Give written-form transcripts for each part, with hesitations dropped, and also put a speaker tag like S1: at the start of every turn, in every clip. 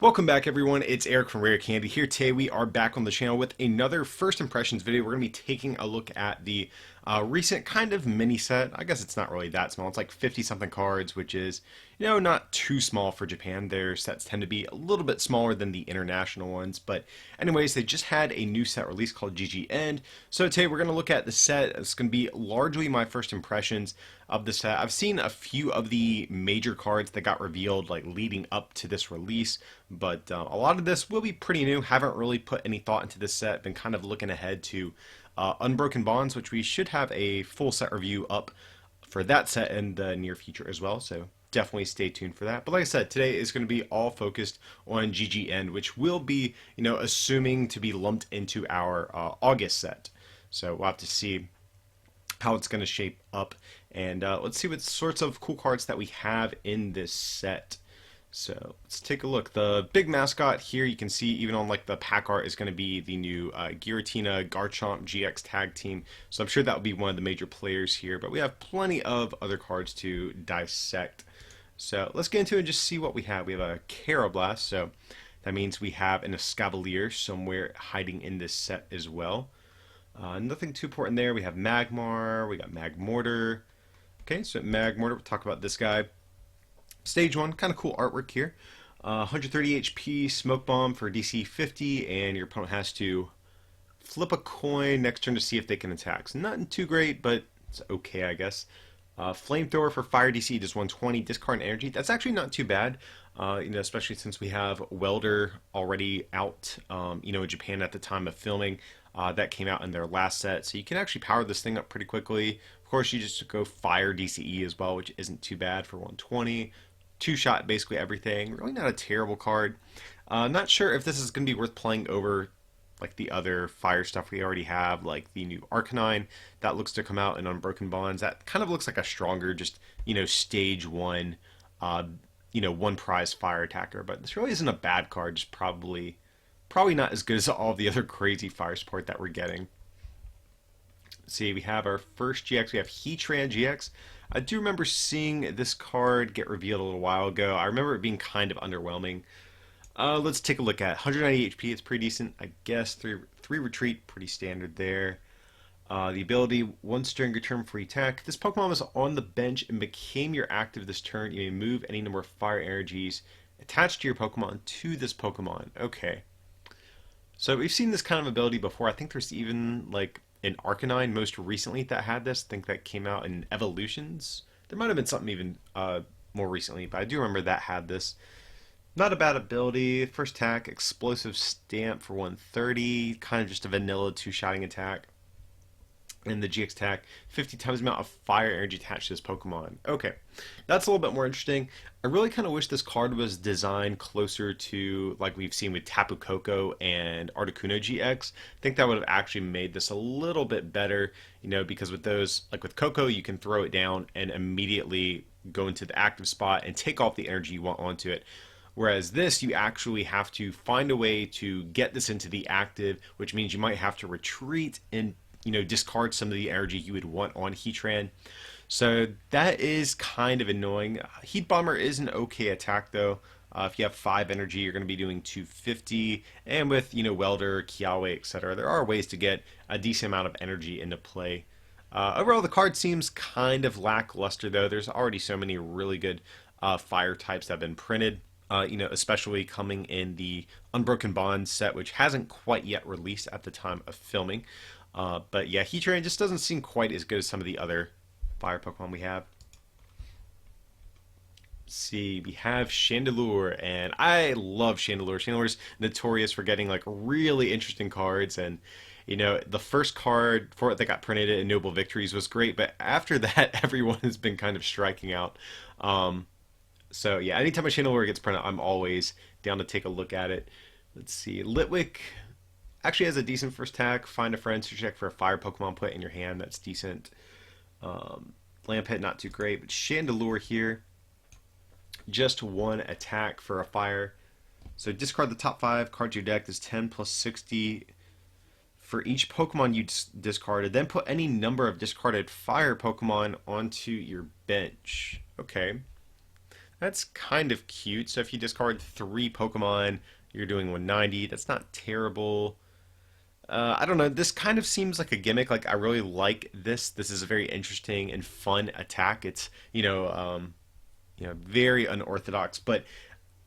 S1: Welcome back everyone, it's Eric from Rare Candy here. Today we are back on the channel with another first impressions video. We're going to be taking a look at the recent kind of mini set. I guess it's not really that small, it's like 50 something cards, which is, not too small for Japan. Their sets tend to be a little bit smaller than the international ones, but anyways, they just had a new set release called GG End. So today we're going to look at the set. It's going to be largely my first impressions of the set. I've seen a few of the major cards that got revealed like leading up to this release, but a lot of this will be pretty new. Haven't really put any thought into this set. Been kind of looking ahead to Unbroken Bonds, which we should have a full set review up for that set in the near future as well. So definitely stay tuned for that. But like I said, today is going to be all focused on GG End, which will be, assuming to be lumped into our August set. So we'll have to see how it's going to shape up. And let's see what sorts of cool cards that we have in this set. So let's take a look. The big mascot here, you can see even on like the pack art, is going to be the new Giratina Garchomp GX tag team. So I'm sure that will be one of the major players here. But we have plenty of other cards to dissect. So let's get into it and just see what we have. We have a Karrablast, so that means we have an Escavalier somewhere hiding in this set as well. Nothing too important there. We have Magmar, we got Magmortar. Okay, so Magmortar, we'll talk about this guy. Stage 1, kind of cool artwork here. 130 HP, Smoke Bomb for DC 50, and your opponent has to flip a coin next turn to see if they can attack. So nothing too great, but it's okay, I guess. Flamethrower for Fire DC does 120, discard energy. That's actually not too bad, especially since we have Welder already out, in Japan at the time of filming. That came out in their last set, so you can actually power this thing up pretty quickly. Of course, you just go Fire DCE as well, which isn't too bad for 120. Two-shot basically everything. Really not a terrible card. Not sure if this is going to be worth playing over like the other fire stuff we already have, like the new Arcanine that looks to come out in Unbroken Bonds. That kind of looks like a stronger, just, stage 1, one prize fire attacker. But this really isn't a bad card, just probably not as good as all the other crazy fire support that we're getting. Let's see, we have our first GX. We have Heatran GX. I do remember seeing this card get revealed a little while ago. I remember it being kind of underwhelming. Let's take a look at 190 HP. It's pretty decent, I guess. Three retreat, pretty standard there. The ability, once during your turn free attack, this Pokemon was on the bench and became your active this turn. You may move any number of fire energies attached to your Pokemon to this Pokemon. Okay. So we've seen this kind of ability before. I think there's even like an Arcanine most recently that had this. I think that came out in Evolutions. There might have been something even more recently, but I do remember that had this. Not a bad ability. First attack, Explosive Stamp for 130. Kind of just a vanilla two-shotting attack. And the GX attack, 50 times the amount of fire energy attached to this Pokemon. Okay, that's a little bit more interesting. I really kind of wish this card was designed closer to like we've seen with Tapu Koko and Articuno GX. I think that would have actually made this a little bit better, because with those, like with Koko, you can throw it down and immediately go into the active spot and take off the energy you want onto it. Whereas this, you actually have to find a way to get this into the active, which means you might have to retreat and discard some of the energy you would want on Heatran. So that is kind of annoying. Heat Bomber is an okay attack though. If you have 5 energy, you're going to be doing 250. And with, Welder, Kiawe, etc., there are ways to get a decent amount of energy into play. Overall, the card seems kind of lackluster though. There's already so many really good fire types that have been printed. Especially coming in the Unbroken Bonds set, which hasn't quite yet released at the time of filming. But yeah, Heatran just doesn't seem quite as good as some of the other fire Pokemon we have. Let's see, we have Chandelure, and I love Chandelure. Chandelure's notorious for getting like really interesting cards, and the first card for it that got printed in Noble Victories was great, but after that, everyone has been kind of striking out. So yeah, anytime a Chandelure gets printed, I'm always down to take a look at it. Let's see, Litwick actually has a decent first attack. Find a friend, search check for a fire Pokemon, put it in your hand. That's decent. Lampet, not too great, but Chandelure here, just one attack for a fire. So discard the top 5 cards of your deck. Is 10 plus 60 for each Pokemon you discarded. Then put any number of discarded fire Pokemon onto your bench. Okay. That's kind of cute. So if you discard 3 Pokemon, you're doing 190. That's not terrible. I don't know. This kind of seems like a gimmick. Like I really like this. This is a very interesting and fun attack. It's very unorthodox, but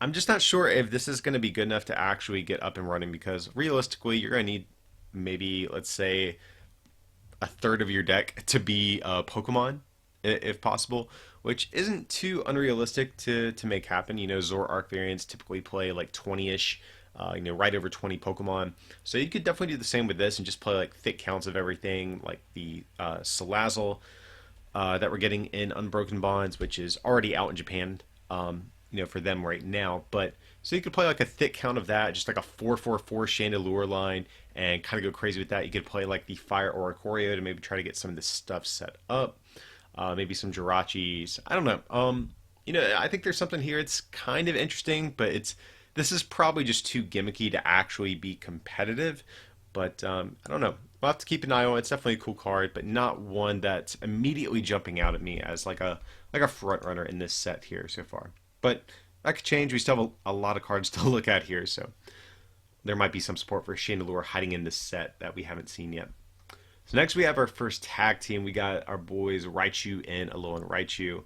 S1: I'm just not sure if this is going to be good enough to actually get up and running because realistically, you're going to need maybe let's say a third of your deck to be Pokemon, if possible, which isn't too unrealistic to make happen. Zoroark variants typically play like 20-ish, right over 20 Pokemon. So you could definitely do the same with this and just play like thick counts of everything, like the Salazzle that we're getting in Unbroken Bonds, which is already out in Japan, for them right now. But so you could play like a thick count of that, just like a 4-4-4 Chandelure line, and kind of go crazy with that. You could play like the Fire Oricorio to maybe try to get some of this stuff set up. Maybe some Jirachis. I don't know. I think there's something here. It's kind of interesting, but this is probably just too gimmicky to actually be competitive. But I don't know. We'll have to keep an eye on it. It's definitely a cool card, but not one that's immediately jumping out at me as like a front runner in this set here so far. But that could change. We still have a lot of cards to look at here, so there might be some support for Chandelure hiding in this set that we haven't seen yet. So next we have our first tag team. We got our boys Raichu and Alolan Raichu.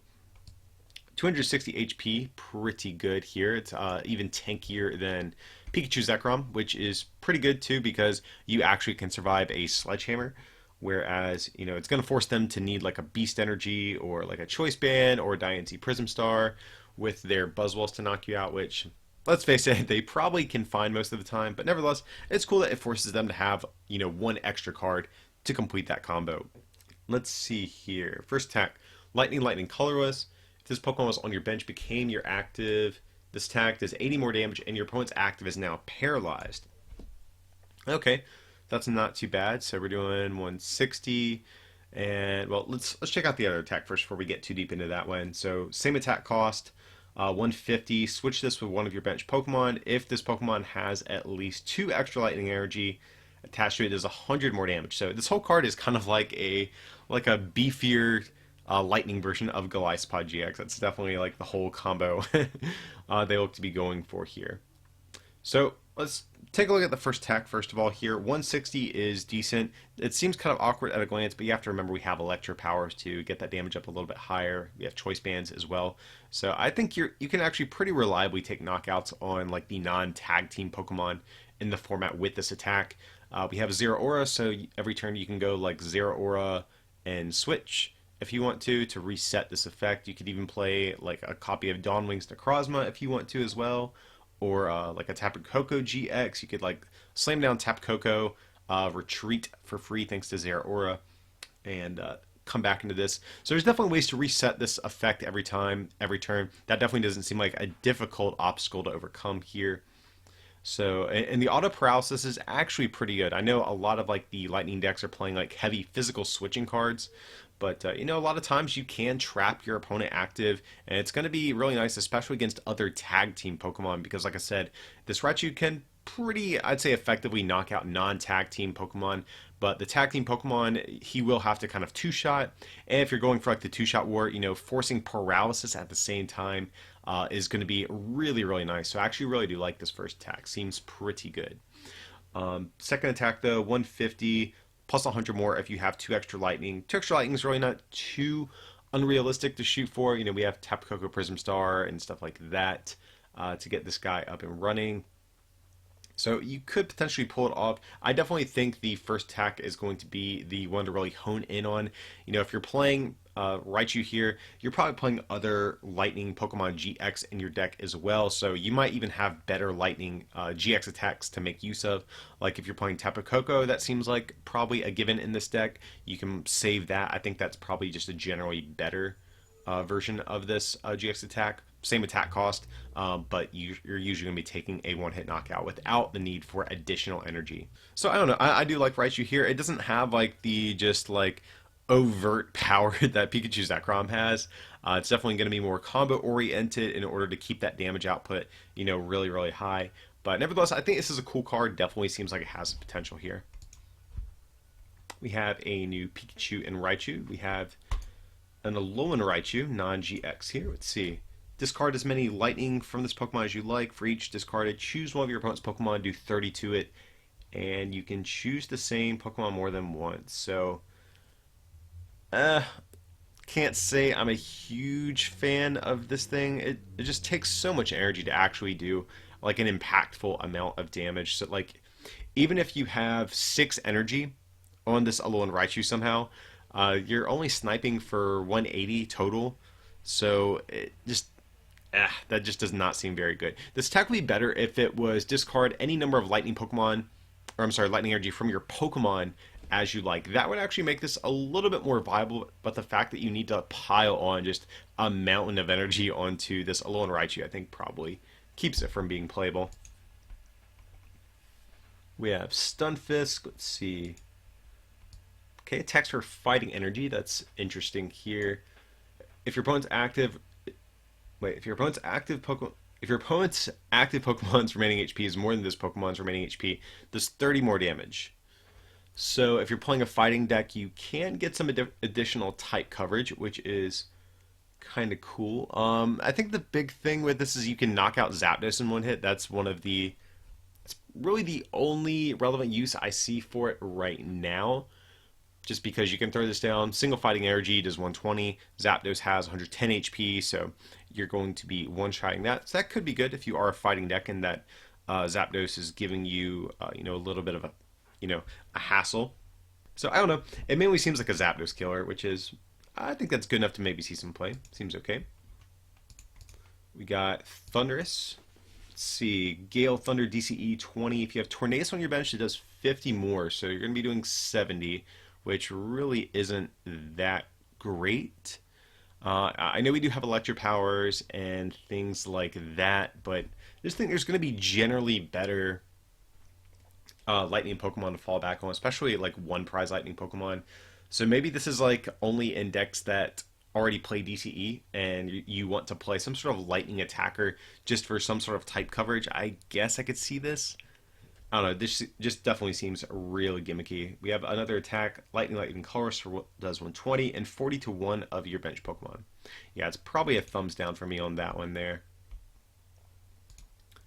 S1: 260 HP, pretty good here. It's even tankier than Pikachu Zekrom, which is pretty good too because you actually can survive a Sledgehammer. Whereas, it's going to force them to need like a Beast Energy or like a Choice Band or Diancie Prism Star with their Buzzwolls to knock you out, which, let's face it, they probably can find most of the time. But nevertheless, it's cool that it forces them to have, one extra card to complete that combo. Let's see here. First attack, Lightning, Lightning, Colorless. If this Pokemon was on your bench, became your active, this attack does 80 more damage, and your opponent's active is now paralyzed. Okay, that's not too bad. So we're doing 160, and well, let's check out the other attack first before we get too deep into that one. So same attack cost, 150. Switch this with one of your bench Pokemon. If this Pokemon has at least 2 extra Lightning Energy attached to it, does 100 more damage. So this whole card is kind of like a beefier lightning version of Golisopod GX. That's definitely like the whole combo they look to be going for here. So let's take a look at the first attack first of all here. 160 is decent. It seems kind of awkward at a glance, but you have to remember we have Electro Powers to get that damage up a little bit higher. We have Choice Bands as well. So I think you can actually pretty reliably take knockouts on like the non-tag team Pokemon in the format with this attack. We have Zero Aura, so every turn you can go like Zero Aura and switch if you want to reset this effect. You could even play like a copy of Dawnwing's Necrozma if you want to as well, or like a Tapu Koko GX. You could like slam down Tapu Koko, retreat for free thanks to Zero Aura, and come back into this. So there's definitely ways to reset this effect every time, every turn. That definitely doesn't seem like a difficult obstacle to overcome here. So, and the auto paralysis is actually pretty good. I know a lot of like the Lightning decks are playing like heavy physical switching cards, but a lot of times you can trap your opponent active, and it's going to be really nice, especially against other tag team Pokemon, because like I said, this Raichu can pretty, I'd say, effectively knock out non-tag team Pokemon. But the tag team Pokemon, he will have to kind of two-shot, and if you're going for like the two-shot war, forcing paralysis at the same time is going to be really, really nice. So I actually really do like this first attack. Seems pretty good. Second attack though, 150 plus 100 more if you have 2 extra lightning. 2 extra lightning is really not too unrealistic to shoot for. We have Tapu Koko Prism Star and stuff like that to get this guy up and running. So you could potentially pull it off. I definitely think the first attack is going to be the one to really hone in on. If you're playing Raichu here, you're probably playing other Lightning Pokemon GX in your deck as well. So you might even have better Lightning GX attacks to make use of. Like if you're playing Tapu Koko, that seems like probably a given in this deck. You can save that. I think that's probably just a generally better version of this GX attack. Same attack cost, but you're usually going to be taking a one-hit knockout without the need for additional energy. So I don't know. I do like Raichu here. It doesn't have like the just like overt power that Pikachu Zekrom has. It's definitely going to be more combo oriented in order to keep that damage output, really, really high. But nevertheless, I think this is a cool card. Definitely seems like it has some potential here. We have a new Pikachu and Raichu. We have an Alolan Raichu, non-GX here. Let's see. discard as many lightning from this Pokemon as you like. For each discarded, choose one of your opponent's Pokemon, do 30 to it, and you can choose the same Pokemon more than once. So, can't say I'm a huge fan of this thing. It just takes so much energy to actually do like an impactful amount of damage. So like, even if you have 6 energy on this Alolan Raichu somehow, you're only sniping for 180 total. So it just that just does not seem very good. This attack would be better if it was discard any number of lightning Pokemon, or I'm sorry, lightning energy from your Pokemon as you like. That would actually make this a little bit more viable, but the fact that you need to pile on just a mountain of energy onto this Alolan Raichu, I think probably keeps it from being playable. We have Stunfisk, let's see. Okay, attacks for fighting energy, that's interesting here. If your opponent's active, if your opponent's active Pokemon's remaining HP is more than this Pokemon's remaining HP, does 30 more damage. So if you're playing a fighting deck, you can get some additional type coverage, which is kind of cool. I think the big thing with this is you can knock out Zapdos in one hit. That's really the only relevant use I see for it right now. Just because you can throw this down, single fighting energy does 120, Zapdos has 110 HP, so you're going to be one-shotting that. So that could be good if you are a fighting deck and that Zapdos is giving you, a little bit of a hassle. So I don't know. It mainly seems like a Zapdos killer, which is, I think that's good enough to maybe see some play. Seems okay. We got Thundurus. Let's see, Gale, Thunder, DCE 20. If you have Tornadus on your bench, it does 50 more, so you're going to be doing 70, which really isn't that great. I know we do have electric powers and things like that, but I just think there's going to be generally better lightning Pokemon to fall back on, especially like one prize lightning Pokemon. So maybe this is like only in decks that already play DCE and you want to play some sort of lightning attacker just for some sort of type coverage. I guess I could see this. I don't know, this just definitely seems really gimmicky. We have another attack, Lightning Colorus does 120 and 40 to 1 of your bench Pokemon. Yeah, it's probably a thumbs down for me on that one there.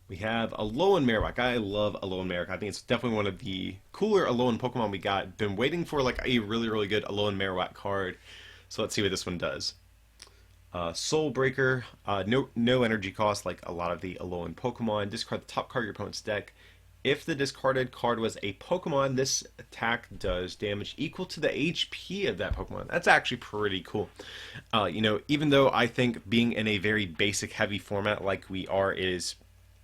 S1: We have Alolan Marowak. I love Alolan Marowak. I think it's definitely one of the cooler Alolan Pokemon we got. Been waiting for like a really, really good Alolan Marowak card. So let's see what this one does. Soul Breaker, no energy cost like a lot of the Alolan Pokemon. Discard the top card of your opponent's deck. If the discarded card was a Pokemon, this attack does damage equal to the HP of that Pokemon. That's actually pretty cool. Even though I think being in a very basic heavy format like we are is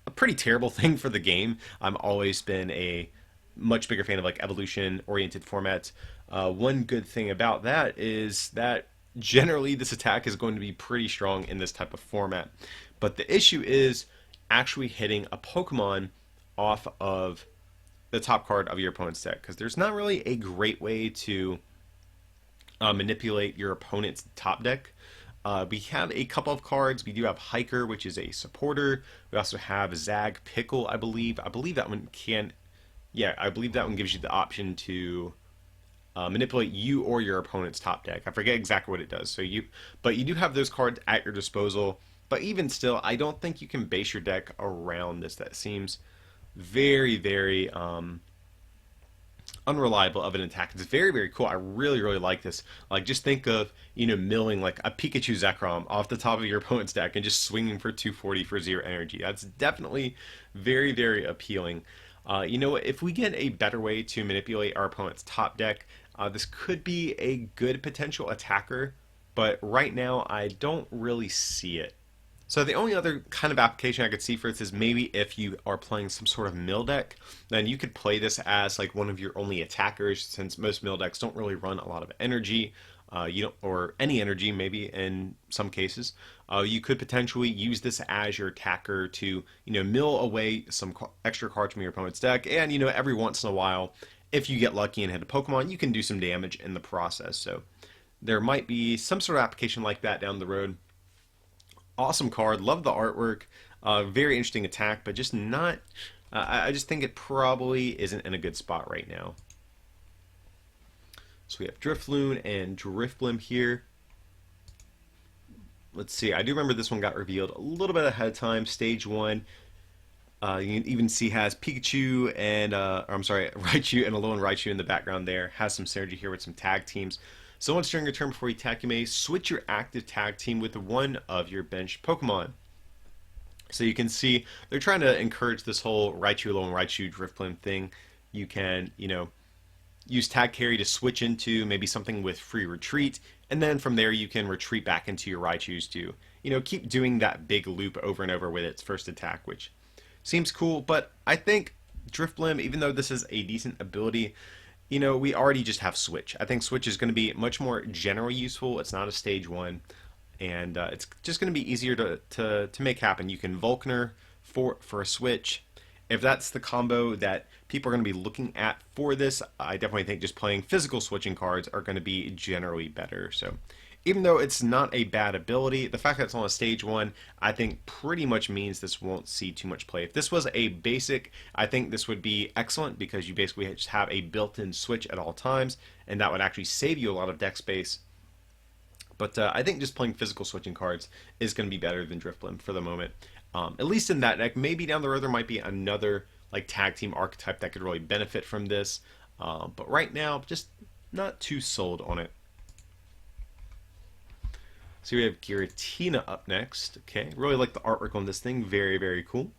S1: a pretty terrible thing for the game. I've always been a much bigger fan of like evolution oriented formats. One good thing about that is that generally this attack is going to be pretty strong in this type of format. But the issue is actually hitting a Pokemon off of the top card of your opponent's deck, because there's not really a great way to manipulate your opponent's top deck. We have a couple of cards. We do have Hiker, which is a supporter. We also have Zag Pickle, I believe. I believe that one gives you the option to manipulate you or your opponent's top deck. I forget exactly what it does. But you do have those cards at your disposal. But even still, I don't think you can base your deck around this. That seems very, very unreliable of an attack. It's very, very cool. I really, really like this. Like, just think of, milling like a Pikachu Zekrom off the top of your opponent's deck and just swinging for 240 for 0 energy. That's definitely very, very appealing. If we get a better way to manipulate our opponent's top deck, this could be a good potential attacker, but right now I don't really see it. So the only other kind of application I could see for this is maybe if you are playing some sort of mill deck, then you could play this as like one of your only attackers, since most mill decks don't really run a lot of energy, or any energy maybe in some cases. You could potentially use this as your attacker to, mill away some extra cards from your opponent's deck, and every once in a while, if you get lucky and hit a Pokemon, you can do some damage in the process. So there might be some sort of application like that down the road. Awesome card, love the artwork, very interesting attack, but just not, I just think it probably isn't in a good spot right now. So we have Drifloon and Drifblim here. let's see. I do remember this one got revealed a little bit ahead of time. Stage 1. You can even see has Pikachu and, or I'm sorry, Raichu and Alolan Raichu in the background there. Has some synergy here with some tag teams. So once during your turn before you attack, you may switch your active tag team with one of your bench Pokemon. So you can see they're trying to encourage this whole Raichu Alolan Raichu Drifblim thing. You can, use tag carry to switch into maybe something with free retreat, and then from there you can retreat back into your Raichus to, keep doing that big loop over and over with its first attack, which seems cool. But I think Drifblim, even though this is a decent ability, we already just have Switch. I think Switch is going to be much more generally useful. It's not a stage 1, and it's just going to be easier to make happen. You can Vulcaner for a Switch. If that's the combo that people are going to be looking at for this, I definitely think just playing physical switching cards are going to be generally better. So even though it's not a bad ability, the fact that it's on a stage 1, I think pretty much means this won't see too much play. If this was a basic, I think this would be excellent because you basically just have a built-in switch at all times, and that would actually save you a lot of deck space. But I think just playing physical switching cards is going to be better than Drifblim for the moment. At least in that deck. Maybe down the road there might be another like tag team archetype that could really benefit from this. But right now, just not too sold on it. So we have Giratina up next. Okay, really like the artwork on this thing. Very, very cool.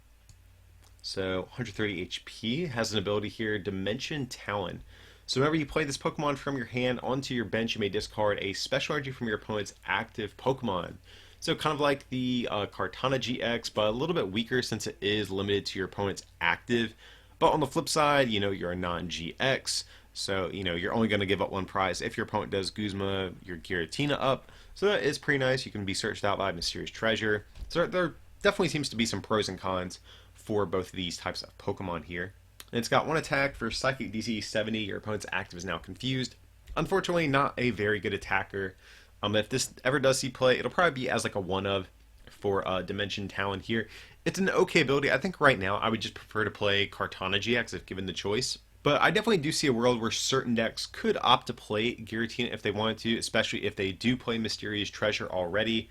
S1: So 130 HP, has an ability here, Dimension Talon. So whenever you play this Pokemon from your hand onto your bench, you may discard a special energy from your opponent's active Pokemon. So kind of like the Kartana GX, but a little bit weaker since it is limited to your opponent's active. But on the flip side, you're a non-GX, so you're only going to give up one prize if your opponent does Guzma your Giratina up. So that is pretty nice. You can be searched out by Mysterious Treasure. So there definitely seems to be some pros and cons for both of these types of Pokemon here. And it's got one attack for Psychic DC 70. Your opponent's active is now confused. Unfortunately, not a very good attacker. If this ever does see play, it'll probably be as like a one-of for Dimension Talon here. It's an okay ability. I think right now I would just prefer to play Kartana GX if given the choice. But I definitely do see a world where certain decks could opt to play Giratina if they wanted to, especially if they do play Mysterious Treasure already.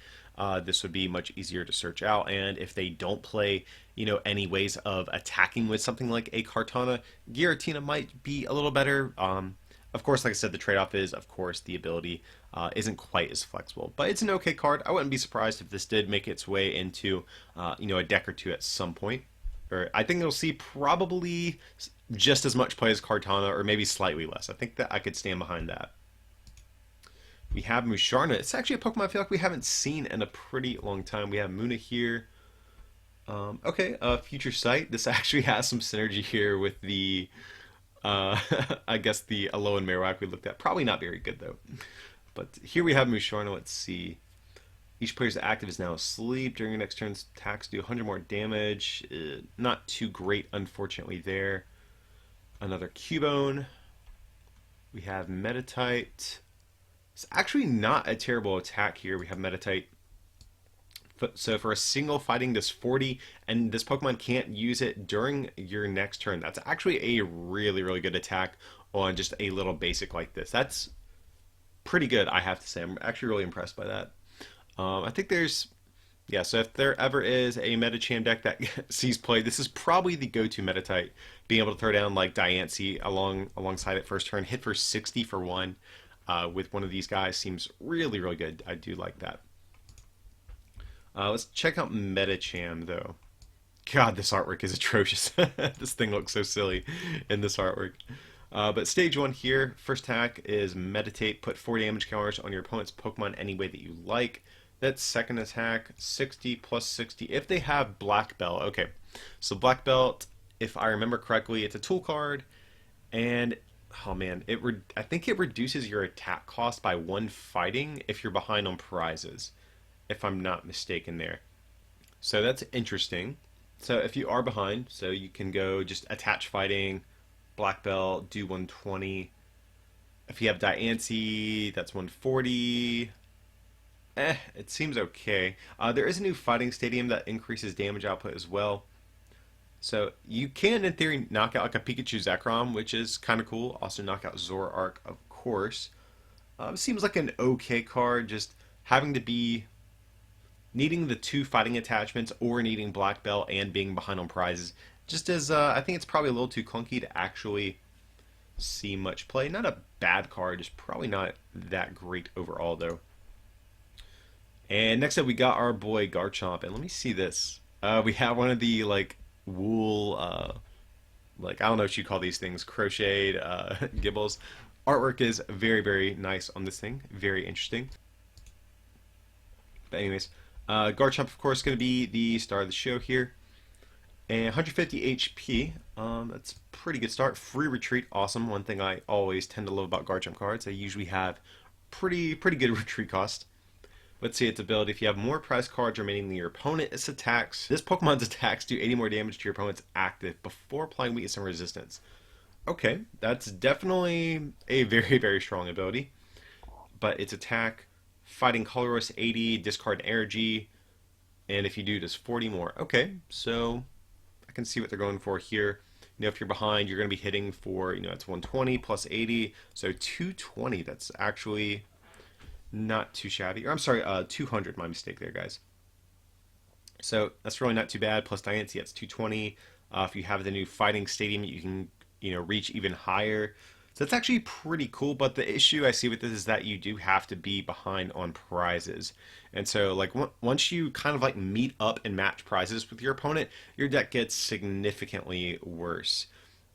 S1: This would be much easier to search out, and if they don't play, any ways of attacking with something like a Kartana, Giratina might be a little better. Of course, like I said, the trade-off is, of course, the ability isn't quite as flexible. But it's an okay card. I wouldn't be surprised if this did make its way into, a deck or two at some point. Or I think it'll see probably just as much play as Kartana, or maybe slightly less. I think that I could stand behind that. We have Musharna. It's actually a Pokemon I feel like we haven't seen in a pretty long time. We have Muna here. Okay, Future Sight. This actually has some synergy here with the, I guess the Alolan Marowak we looked at. Probably not very good though. But here we have Musharna. Let's see. Each player's active is now asleep. During your next turn's attacks do 100 more damage. Not too great, unfortunately, there. Another Cubone. We have Meditite. It's actually not a terrible attack here. We have Meditite. So for a single fighting this 40, and this Pokemon can't use it during your next turn. That's actually a really, really good attack on just a little basic like this. That's pretty good, I have to say. I'm actually really impressed by that. I think there's, yeah, so if there ever is a Medicham deck that sees play, this is probably the go-to Meditite. Being able to throw down like Diancie alongside it first turn, hit for 60 for 1 with one of these guys seems really, really good. I do like that. Let's check out Medicham, though. God, this artwork is atrocious. This thing looks so silly in this artwork. But stage 1 here, first attack is Meditate. Put 4 damage counters on your opponent's Pokemon any way that you like. That's second attack, 60 plus 60. If they have Black Belt, okay. So Black Belt, if I remember correctly, it's a tool card. And, oh man, I think it reduces your attack cost by 1 fighting if you're behind on prizes, if I'm not mistaken there. So that's interesting. So if you are behind, so you can go just attach fighting, Black Belt, do 120. If you have Diancie, that's 140. It seems okay. There is a new fighting stadium that increases damage output as well. So you can, in theory, knock out like a Pikachu Zekrom, which is kind of cool. Also knock out Zoroark, of course. Seems like an okay card, just having to be needing the 2 fighting attachments or needing black belt and being behind on prizes just as I think it's probably a little too clunky to actually see much play. Not a bad card, just probably not that great overall though. And next up we got our boy Garchomp, and let me see this. We have one of the like wool, like I don't know what you call these things, crocheted gibbles. Artwork is very, very nice on this thing, very interesting. But anyways, Garchomp of course going to be the star of the show here. And 150 HP, that's a pretty good start. Free retreat, awesome. One thing I always tend to love about Garchomp cards, they usually have pretty good retreat cost. Let's see its ability. If you have more prize cards remaining than your opponent, its attacks. This Pokemon's attacks do 80 more damage to your opponent's active before applying weakness and resistance. Okay, that's definitely a very, very strong ability. But its attack, fighting colorless 80, discard energy, and if you do, does 40 more. Okay, so I can see what they're going for here. You know, if you're behind, you're going to be hitting for, you know, it's 120 plus 80, so 220. That's actually not too shabby. Or I'm sorry, 200. My mistake there, guys. So that's really not too bad. Plus Diancie, that's 220. If you have the new fighting stadium, you can, you know, reach even higher. So that's actually pretty cool, but the issue I see with this is that you do have to be behind on prizes. And so, like, once you kind of, like, meet up and match prizes with your opponent, your deck gets significantly worse.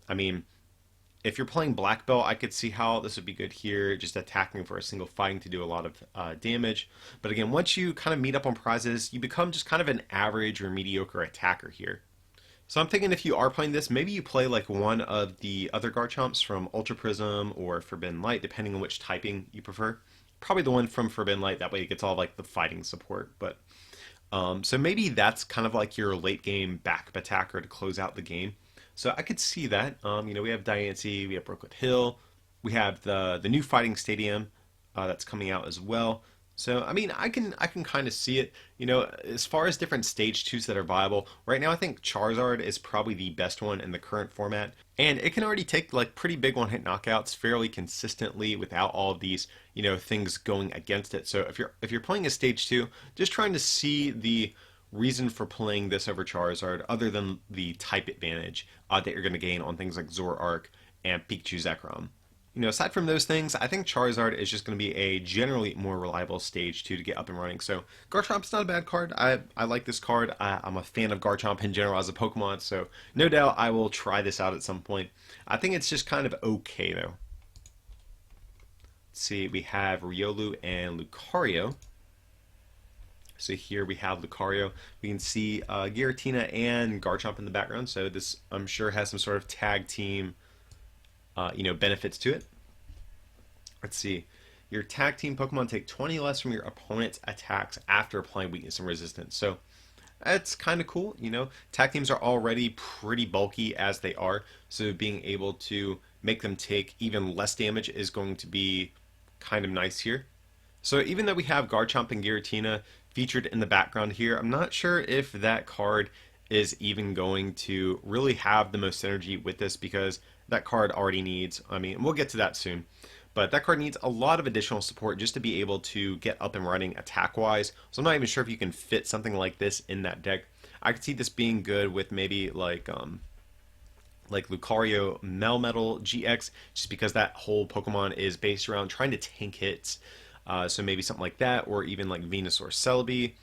S1: I mean, if you're playing Black Belt, I could see how this would be good here, just attacking for a single fighting to do a lot of damage. But again, once you kind of meet up on prizes, you become just kind of an average or mediocre attacker here. So I'm thinking if you are playing this, maybe you play like one of the other Garchomps from Ultra Prism or Forbidden Light, depending on which typing you prefer. Probably the one from Forbidden Light, that way it gets all like the fighting support. But so maybe that's kind of like your late game backup attacker to close out the game. So I could see that. You know, we have Diancie, we have Brookwood Hill, we have the new fighting stadium that's coming out as well. So I mean, I can kind of see it. You know, as far as different stage 2s that are viable, right now I think Charizard is probably the best one in the current format, and it can already take like pretty big one-hit knockouts fairly consistently without all of these, you know, things going against it. So if you're playing a stage 2, just trying to see the reason for playing this over Charizard, other than the type advantage that you're going to gain on things like Zoroark and Pikachu Zekrom. You know, aside from those things, I think Charizard is just going to be a generally more reliable stage 2 to get up and running. So Garchomp's not a bad card. I like this card. I'm a fan of Garchomp in general as a Pokemon, so no doubt I will try this out at some point. I think it's just kind of okay, though. Let's see, we have Riolu and Lucario. So here we have Lucario. We can see Giratina and Garchomp in the background. So this, I'm sure, has some sort of tag team, you know, benefits to it. Let's see. Your tag team Pokemon take 20 less from your opponent's attacks after applying weakness and resistance. So that's kind of cool. You know, tag teams are already pretty bulky as they are. So being able to make them take even less damage is going to be kind of nice here. So even though we have Garchomp and Giratina featured in the background here, I'm not sure if that card is even going to really have the most synergy with this, because that card already needs, I mean, we'll get to that soon, but that card needs a lot of additional support just to be able to get up and running attack-wise. So I'm not even sure if you can fit something like this in that deck. I could see this being good with maybe like Lucario Melmetal GX, just because that whole Pokemon is based around trying to tank hits. So maybe something like that, or even like Venusaur Celebi.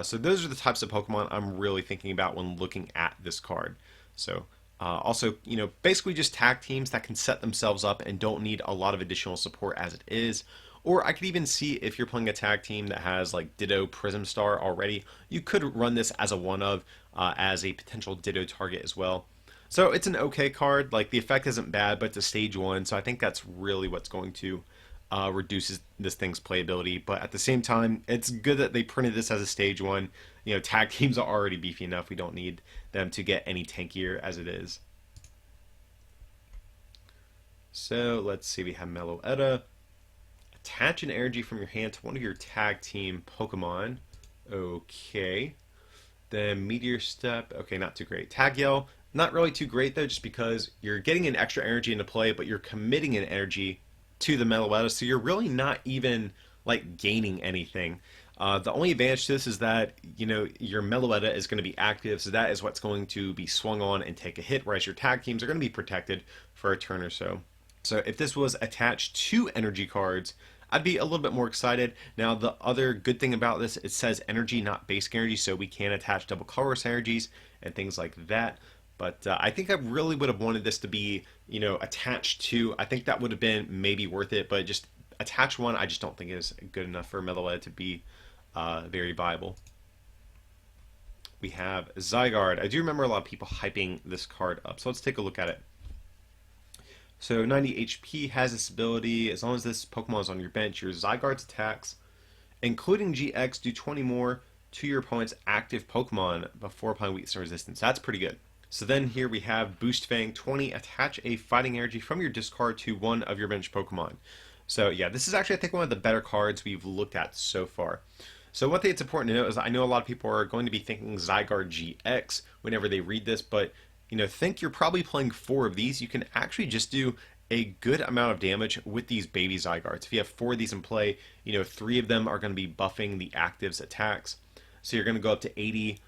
S1: So those are the types of Pokemon I'm really thinking about when looking at this card. So also, you know, basically just tag teams that can set themselves up and don't need a lot of additional support as it is. Or I could even see if you're playing a tag team that has like Ditto Prism Star already, you could run this as a one-of, as a potential Ditto target as well. So it's an okay card. Like, the effect isn't bad, but it's a stage 1, so I think that's really what's going to reduces this thing's playability. But at the same time, it's good that they printed this as a stage 1. You know, tag teams are already beefy enough. We don't need them to get any tankier as it is. So let's see, we have Meloetta. Attach an energy from your hand to one of your tag team Pokemon. Okay. Then Meteor Step. Okay, not too great. Tag Yell. Not really too great though, just because you're getting an extra energy into play, but you're committing an energy to the Meloetta, so you're really not even like gaining anything. The only advantage to this is that, you know, your Meloetta is going to be active, so that is what's going to be swung on and take a hit, whereas your tag teams are going to be protected for a turn or so. So if this was attached to energy cards, I'd be a little bit more excited. Now, the other good thing about this, it says energy, not basic energy, so we can attach double colorless energies and things like that. But I think I really would have wanted this to be, you know, attached to. I think that would have been maybe worth it, but just attach one, I just don't think is good enough for Meloetta to be very viable. We have Zygarde. I do remember a lot of people hyping this card up, so let's take a look at it. So 90 HP, has this ability. As long as this Pokemon is on your bench, your Zygarde's attacks, including GX, do 20 more to your opponent's active Pokemon before applying weakness and resistance. That's pretty good. So then here we have Boost Fang 20, attach a fighting energy from your discard to one of your bench Pokemon. So yeah, this is actually, I think, one of the better cards we've looked at so far. So one thing it's important to note is I know a lot of people are going to be thinking Zygarde GX whenever they read this, but you know, think you're probably playing 4 of these. You can actually just do a good amount of damage with these baby Zygardes. If you have 4 of these in play, you know, 3 of them are going to be buffing the active's attacks. So you're going to go up to 80.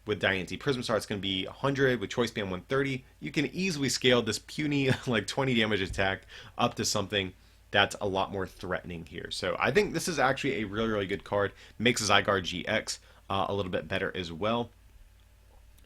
S1: With Diancie Prism Star, it's going to be 100. With Choice Band, 130. You can easily scale this puny, like 20 damage attack up to something that's a lot more threatening here. So I think this is actually a really, really good card. Makes Zygarde GX a little bit better as well.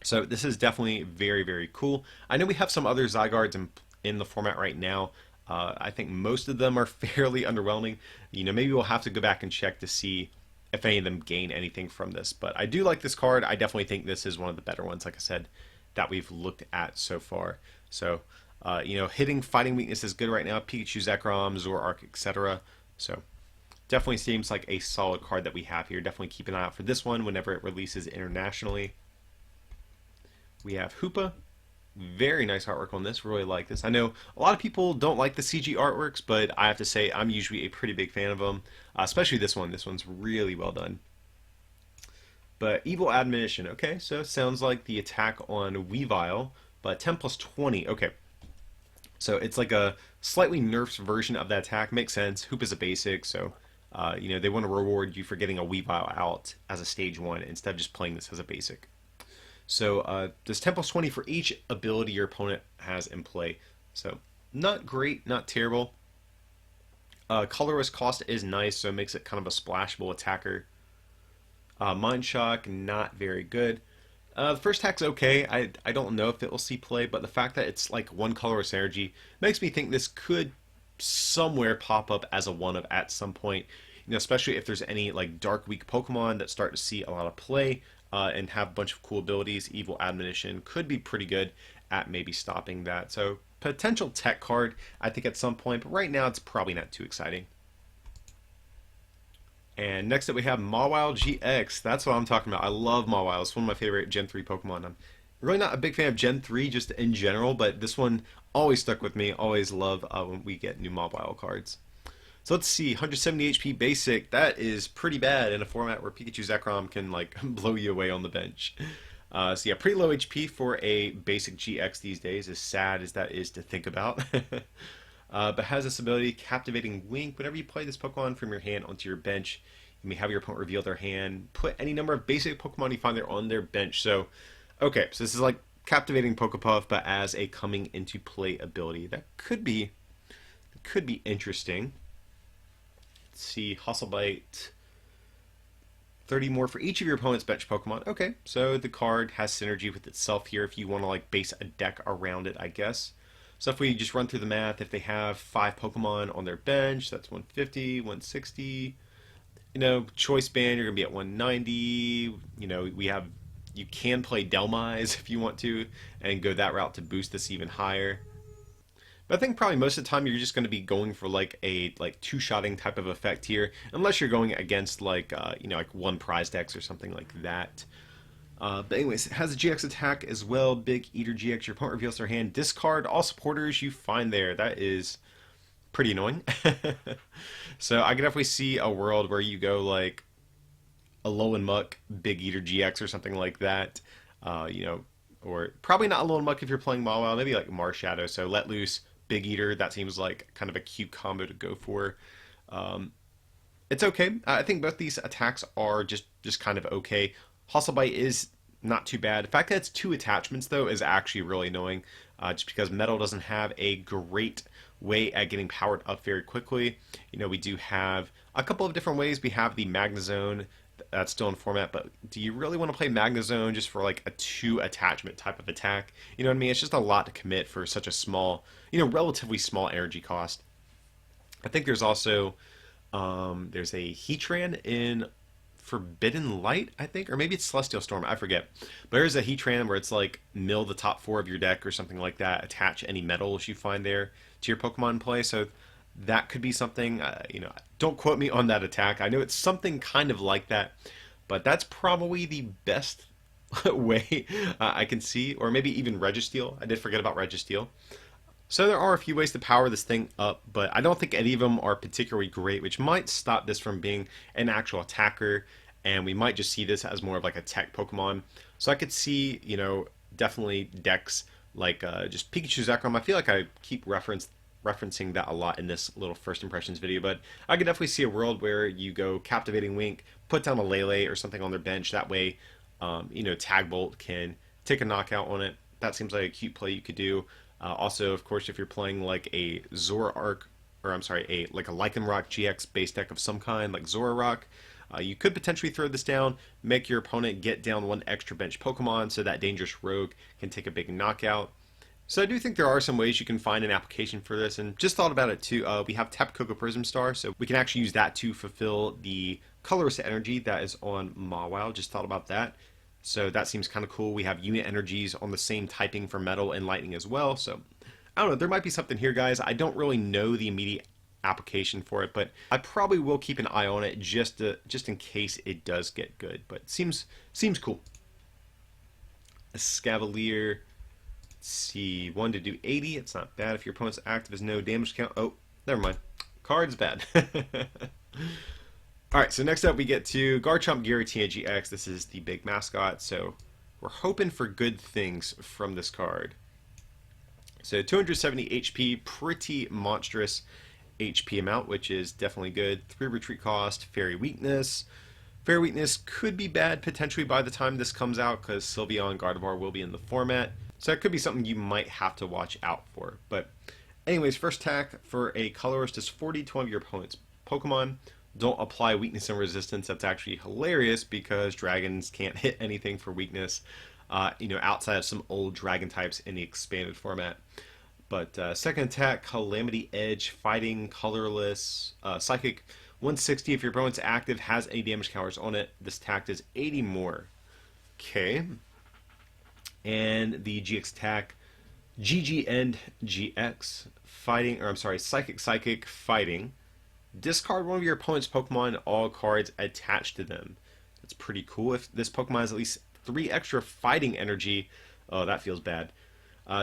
S1: So this is definitely very, very cool. I know we have some other Zygardes in the format right now. I think most of them are fairly underwhelming. You know, maybe we'll have to go back and check to see if any of them gain anything from this. But I do like this card. I definitely think this is one of the better ones, like I said, that we've looked at so far. So, you know, hitting fighting weakness is good right now. Pikachu, Zekrom, Zoroark, etc. So definitely seems like a solid card that we have here. Definitely keep an eye out for this one whenever it releases internationally. We have Hoopa. Very nice artwork on this. Really like this. I know a lot of people don't like the CG artworks, but I have to say I'm usually a pretty big fan of them, especially this one. This one's really well done. But Evil Admonition. Okay, so sounds like the attack on Weavile, but 10 plus 20. Okay, so it's like a slightly nerfed version of that attack. Makes sense. Hoop is a basic, so you know, they want to reward you for getting a Weavile out as a stage 1 instead of just playing this as a basic. So there's 10 plus 20 for each ability your opponent has in play. So not great, not terrible. Colorless cost is nice, so it makes it kind of a splashable attacker. Mind Shock, not very good. The first attack's okay. I don't know if it will see play, but the fact that it's like 1 colorless energy makes me think this could somewhere pop up as a 1-of at some point. You know, especially if there's any like dark weak Pokemon that start to see a lot of play. And have a bunch of cool abilities. Evil Admonition could be pretty good at maybe stopping that. So potential tech card, I think, at some point, but right now it's probably not too exciting. And next up we have Mawile GX. That's what I'm talking about. I love Mawile. It's one of my favorite Gen 3 Pokemon. I'm really not a big fan of Gen 3 just in general, but this one always stuck with me. Always love when we get new Mawile cards. So let's see, 170 HP basic. That is pretty bad in a format where Pikachu Zekrom can like blow you away on the bench. So yeah, pretty low HP for a basic GX these days, as sad as that is to think about. But has this ability, Captivating Wink. Whenever you play this Pokemon from your hand onto your bench, you may have your opponent reveal their hand. Put any number of basic Pokemon you find there on their bench. So, okay, so this is like Captivating Pokepuff, but as a coming into play ability. That could be interesting. Let's see, Hustle Bite. 30 more for each of your opponent's bench Pokemon. Okay, so the card has synergy with itself here if you want to like base a deck around it, I guess. So if we just run through the math, if they have 5 Pokemon on their bench, that's 150, 160. You know, Choice Band, you're going to be at 190. You know, you can play Delmise if you want to, and go that route to boost this even higher. But I think probably most of the time you're just going to be going for like a two-shotting type of effect here, unless you're going against like you know, like 1 prize decks or something like that. But anyways, it has a GX attack as well. Big Eater GX. Your opponent reveals their hand. Discard all supporters you find there. That is pretty annoying. So I can definitely see a world where you go like Alolan Muck, Big Eater GX or something like that. You know, or probably not Alolan Muck if you're playing Mawile. Maybe like Marshadow. So Let Loose, Big Eater. That seems like kind of a cute combo to go for. It's okay. I think both these attacks are just kind of okay. Hustle Bite is not too bad. The fact that it's two attachments though is actually really annoying, just because Metal doesn't have a great way at getting powered up very quickly. You know, we do have a couple of different ways. We have the Magnezone that's still in format, but do you really want to play Magnezone just for like a two attachment type of attack? You know what I mean? It's just a lot to commit for such a small, relatively small energy cost. I think there's also there's a Heatran in Forbidden Light, I think, or maybe it's Celestial Storm, I forget. But there's a Heatran where it's like mill the top four of your deck or something like that, attach any metals you find there to your Pokemon play. So that could be something, don't quote me on that attack. I know it's something kind of like that, but that's probably the best way I can see, or maybe even Registeel. I did forget about Registeel. So there are a few ways to power this thing up, but I don't think any of them are particularly great, which might stop this from being an actual attacker, and we might just see this as more of like a tech Pokemon. So I could see, definitely decks like just Pikachu Zekrom. I feel like I keep referencing that a lot in this little first impressions video, but I could definitely see a world where you go Captivating Wink, put down a Lele or something on their bench. That way, Tag Bolt can take a knockout on it. That seems like a cute play you could do. Also, of course, if you're playing like a Zoroark, or I'm sorry, like a Lycanroc GX base deck of some kind, like Zoroark, you could potentially throw this down, make your opponent get down one extra bench Pokemon so that Dangerous Rogue can take a big knockout. So I do think there are some ways you can find an application for this, and just thought about it too. We have Tapu Koko Prism Star, so we can actually use that to fulfill the colorless energy that is on Mawile. Just thought about that. So that seems kind of cool. We have unit energies on the same typing for Metal and Lightning as well. So I don't know, there might be something here, guys. I don't really know the immediate application for it, but I probably will keep an eye on it just in case it does get good. But it seems cool. A Scavalier. Let's see, 1 to do 80. It's not bad if your opponent's active has no damage count. Oh, never mind. Card's bad. Alright, so next up we get to Garchomp Giratina GX. This is the big mascot, so we're hoping for good things from this card. So 270 HP, pretty monstrous HP amount, which is definitely good. 3 retreat cost, Fairy Weakness. Fairy Weakness could be bad potentially by the time this comes out, because Sylveon Gardevoir will be in the format. So that could be something you might have to watch out for. But anyways, first attack for a colorist is 40 to one of your opponent's Pokemon. Don't apply weakness and resistance. That's actually hilarious because dragons can't hit anything for weakness, outside of some old dragon types in the expanded format. But second attack, Calamity Edge, fighting, colorless, psychic, 160. If your opponent's active, has any damage counters on it, this attack does 80 more. Okay. And the GX attack, GG and GX, fighting, or I'm sorry, psychic, fighting. Discard one of your opponent's Pokemon and all cards attached to them. That's pretty cool. If this Pokemon has at least 3 extra fighting energy, oh, that feels bad.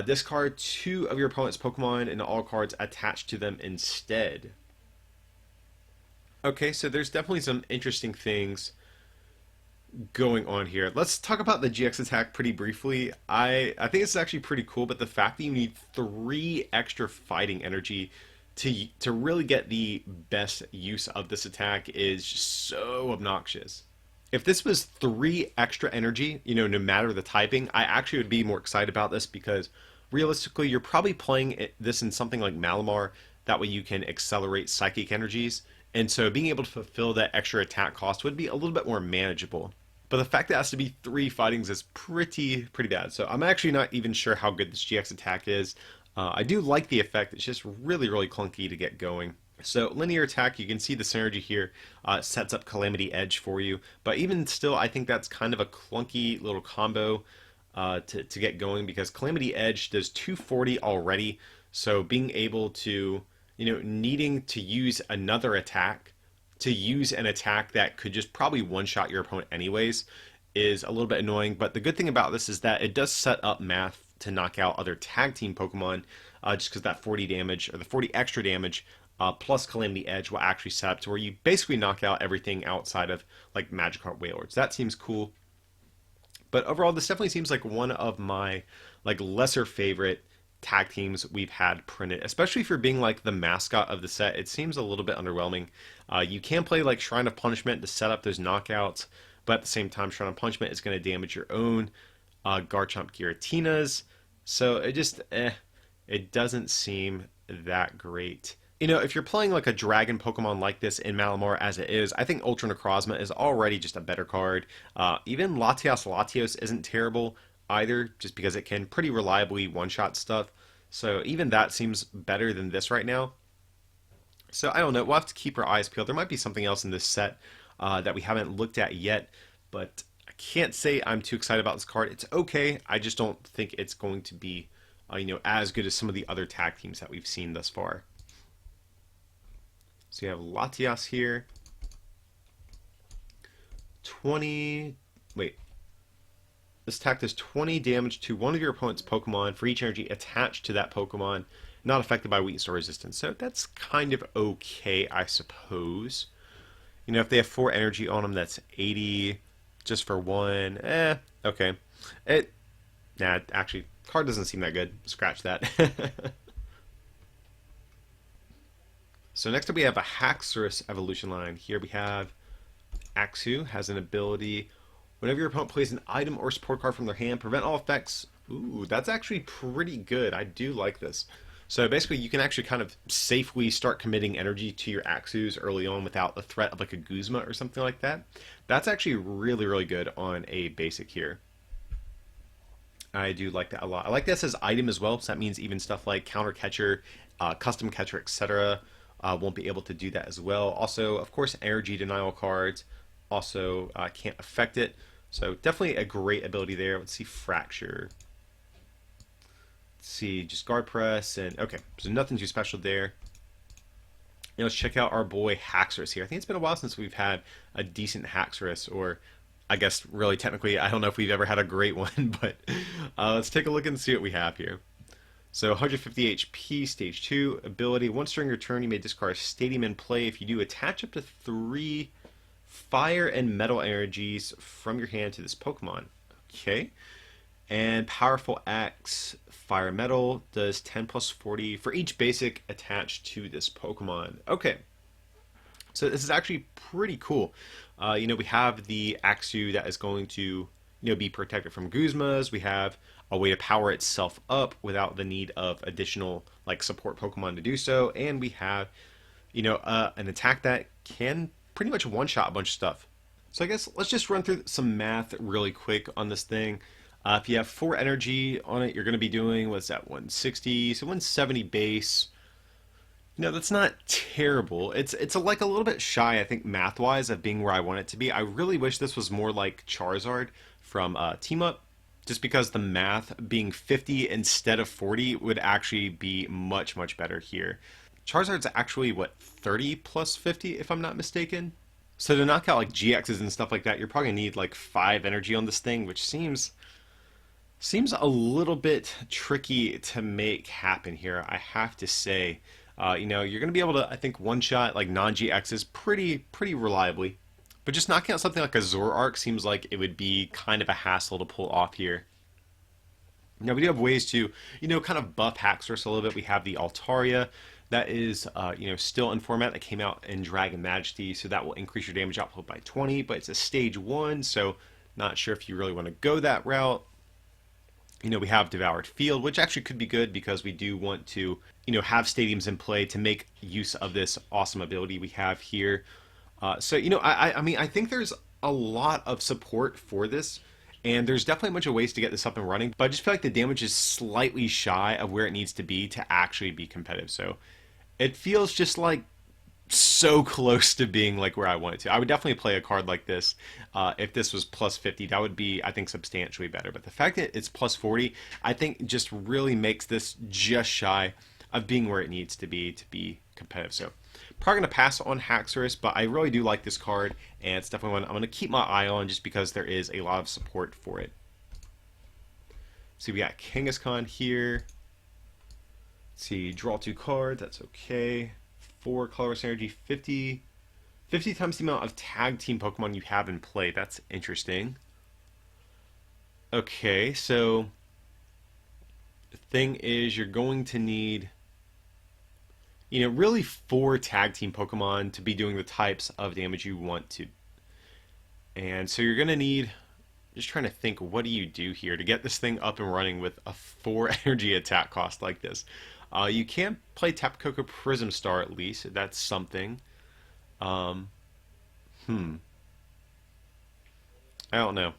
S1: Discard 2 of your opponent's Pokemon and all cards attached to them instead. Okay, so there's definitely some interesting things going on here. Let's talk about the GX attack pretty briefly. I think it's actually pretty cool, but the fact that you need 3 extra fighting energy to really get the best use of this attack is just so obnoxious. If this was 3 extra energy, no matter the typing, I actually would be more excited about this because realistically, you're probably playing this in something like Malamar. That way you can accelerate psychic energies. And so being able to fulfill that extra attack cost would be a little bit more manageable. But the fact that it has to be 3 fightings is pretty bad. So I'm actually not even sure how good this GX attack is. I do like the effect. It's just really clunky to get going. So linear attack, you can see the synergy here, sets up Calamity Edge for you. But even still, I think that's kind of a clunky little combo to get going because Calamity Edge does 240 already. So being able to, needing to use another attack to use an attack that could just probably one-shot your opponent anyways is a little bit annoying. But the good thing about this is that it does set up math to knock out other tag team Pokemon, just because that 40 damage, or the 40 extra damage, plus Calamity Edge will actually set up to where you basically knock out everything outside of like Magikarp Wailords. That seems cool. But overall, this definitely seems like one of my like lesser favorite tag teams we've had printed, especially for being like the mascot of the set. It seems a little bit underwhelming. You can play like Shrine of Punishment to set up those knockouts, but at the same time, Shrine of Punishment is going to damage your own Garchomp Giratinas. So it just, it doesn't seem that great. You know, if you're playing like a dragon Pokemon like this in Malamar as it is, I think Ultra Necrozma is already just a better card. Even Latios isn't terrible either, just because it can pretty reliably one-shot stuff. So even that seems better than this right now. So I don't know, we'll have to keep our eyes peeled. There might be something else in this set that we haven't looked at yet, but I can't say I'm too excited about this card. It's okay, I just don't think it's going to be you know, as good as some of the other tag teams that we've seen thus far. So you have Latias here. 20... Wait. This attack does 20 damage to one of your opponent's Pokemon for each energy attached to that Pokemon, not affected by weakness or resistance. So that's kind of okay, I suppose. You know, if they have 4 energy on them, that's 80 just for 1. Okay. Nah, actually, card doesn't seem that good. Scratch that. So next up we have a Haxorus Evolution line. Here we have Axu has an ability. Whenever your opponent plays an item or support card from their hand, prevent all effects. Ooh, that's actually pretty good. I do like this. So basically you can actually kind of safely start committing energy to your Axus early on without the threat of like a Guzma or something like that. That's actually really, really good on a basic here. I do like that a lot. I like this as item as well, so that means even stuff like Counter Catcher, Custom Catcher, etc. Won't be able to do that as well. Also, of course, Energy Denial cards also can't affect it. So definitely a great ability there. Let's see Fracture. Let's see, just Guard Press, and okay, so nothing too special there. Now let's check out our boy Haxorus here. I think it's been a while since we've had a decent Haxorus, or I guess really technically, I don't know if we've ever had a great one, but let's take a look and see what we have here. So 150 HP, Stage 2, ability. Once during your turn, you may discard a Stadium in play. If you do, attach up to 3 Fire and Metal energies from your hand to this Pokemon. Okay. And Powerful Axe, Fire Metal, does 10 plus 40 for each basic attached to this Pokemon. Okay. So this is actually pretty cool. You know, we have the Axu that is going to, you know, be protected from Guzmas. We have a way to power itself up without the need of additional like support Pokemon to do so, and we have, you know, an attack that can pretty much one-shot a bunch of stuff. So I guess let's just run through some math really quick on this thing. If you have 4 energy on it, you're going to be doing, what's that, 160, so 170 base. You know, that's not terrible. It's like a little bit shy, I think, math-wise, of being where I want it to be. I really wish this was more like Charizard from Team Up, just because the math being 50 instead of 40 would actually be much, much better here. Charizard's actually, what, 30 plus 50, if I'm not mistaken? So to knock out, like, GXs and stuff like that, you're probably going to need, like, 5 energy on this thing, which seems a little bit tricky to make happen here, I have to say. You know, you're going to be able to, I think, one-shot, like, non-GXs pretty reliably. But just knocking out something like a Zoroark seems like it would be kind of a hassle to pull off here. Now, we do have ways to, you know, kind of buff Haxorus a little bit. We have the Altaria. That is, you know, still in format. That came out in Dragon Majesty, so that will increase your damage output by 20, but it's a stage 1, so not sure if you really want to go that route. You know, we have Devoured Field, which actually could be good because we do want to, you know, have stadiums in play to make use of this awesome ability we have here. So, you know, I mean, I think there's a lot of support for this, and there's definitely a bunch of ways to get this up and running, but I just feel like the damage is slightly shy of where it needs to be to actually be competitive. So it feels just like so close to being like where I want it to. I would definitely play a card like this if this was plus 50. That would be, I think, substantially better. But the fact that it's plus 40, I think just really makes this just shy of being where it needs to be competitive. So probably going to pass on Haxorus, but I really do like this card, and it's definitely one I'm going to keep my eye on just because there is a lot of support for it. See, we got Kangaskhan here. Let's see, draw 2 cards, that's okay. 4 colorless energy, 50 times the amount of tag team Pokemon you have in play. That's interesting. Okay, so The thing is, you're going to need, really 4 tag team Pokemon to be doing the types of damage you want to. And so you're going to need, just trying to think, what do you do here to get this thing up and running with a 4 energy attack cost like this? You can play Tapu Koko Prism Star at least. That's something. I don't know.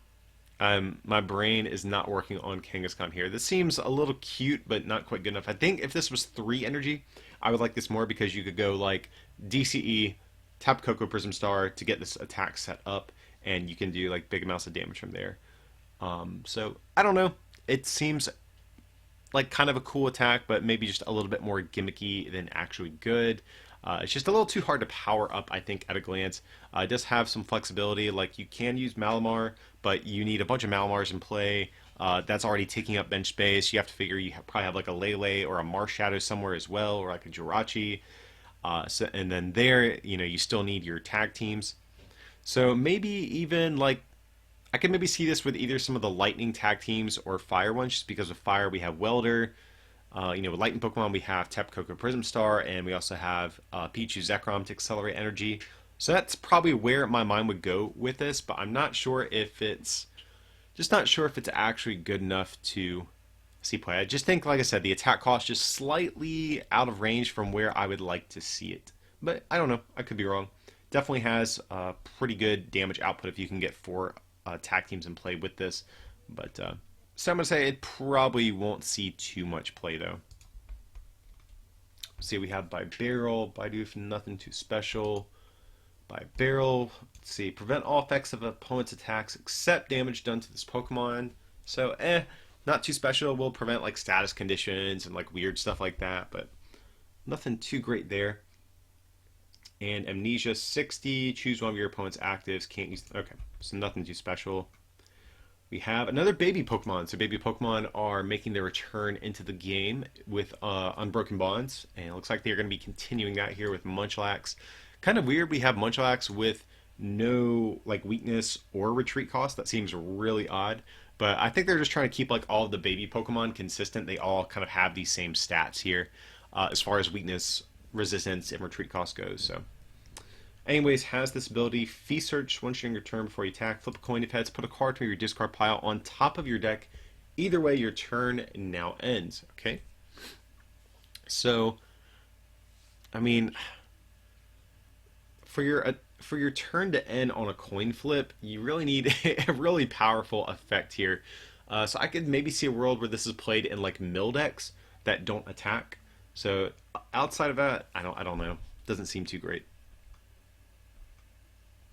S1: My brain is not working on Kangaskhan here. This seems a little cute, but not quite good enough. I think if this was 3 energy, I would like this more because you could go like DCE, Tapu Koko Prism Star to get this attack set up, and you can do like big amounts of damage from there. So I don't know. It seems like kind of a cool attack, but maybe just a little bit more gimmicky than actually good. It's just a little too hard to power up, I think, at a glance. It does have some flexibility, like you can use Malamar, but you need a bunch of Malamars in play. That's already taking up bench space. You have to figure you probably have like a Lele or a Marshadow somewhere as well, or like a Jirachi. And then there, you still need your tag teams. So maybe even like, I can maybe see this with either some of the lightning tag teams or fire ones, just because with fire we have Welder. With lightning Pokemon we have Tapu Koko Prism Star, and we also have Pichu Zekrom to accelerate energy. So that's probably where my mind would go with this, but I'm not sure if it's actually good enough to see play. I just think, like I said, the attack cost just slightly out of range from where I would like to see it. But I don't know. I could be wrong. Definitely has pretty good damage output if you can get 4 tag teams in play with this. But so I'm going to say it probably won't see too much play, though. See, we have Barrel, Bidoof, nothing too special. Barrel, let's see, prevent all effects of opponent's attacks except damage done to this Pokemon. So, not too special. Will prevent like status conditions and like weird stuff like that, but nothing too great there. And Amnesia 60, choose one of your opponent's actives, can't use, okay, so nothing too special. We have another baby Pokemon. So baby Pokemon are making their return into the game with Unbroken Bonds, and it looks like they're going to be continuing that here with Munchlax. Kind of weird we have Munchlax with no like weakness or retreat cost. That seems really odd, but I think they're just trying to keep like all of the baby Pokemon consistent. They all kind of have these same stats here as far as weakness, resistance, and retreat cost goes. So anyways, has this ability, Feast Search, once during your turn before you attack, flip a coin if heads, put a card from your discard pile on top of your deck. Either way, your turn now ends. Okay? So, I mean, for your turn to end on a coin flip, you really need a really powerful effect here. So I could maybe see a world where this is played in like mill decks that don't attack. So outside of that, I don't know. Doesn't seem too great.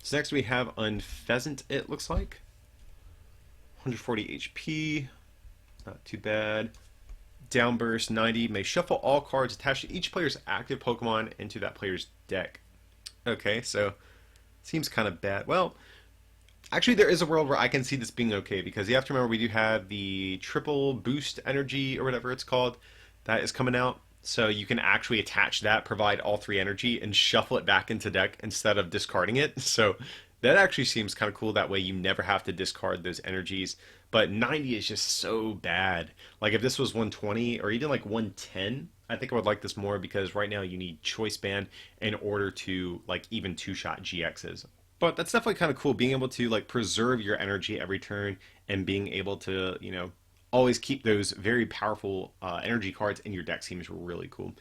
S1: So next we have Unpheasant, it looks like. 140 HP, not too bad. Downburst 90, may shuffle all cards attached to each player's active Pokemon into that player's deck. Okay, so seems kind of bad. Well, actually there is a world where I can see this being okay, because you have to remember we do have the triple boost energy, or whatever it's called, that is coming out. So you can actually attach that, provide all 3 energy, and shuffle it back into deck instead of discarding it. So that actually seems kind of cool. That way you never have to discard those energies. But 90 is just so bad. Like if this was 120 or even like 110, I think I would like this more, because right now you need Choice Band in order to like even 2-shot GXs. But that's definitely kind of cool, being able to like preserve your energy every turn and being able to, always keep those very powerful energy cards in your deck seems really cool.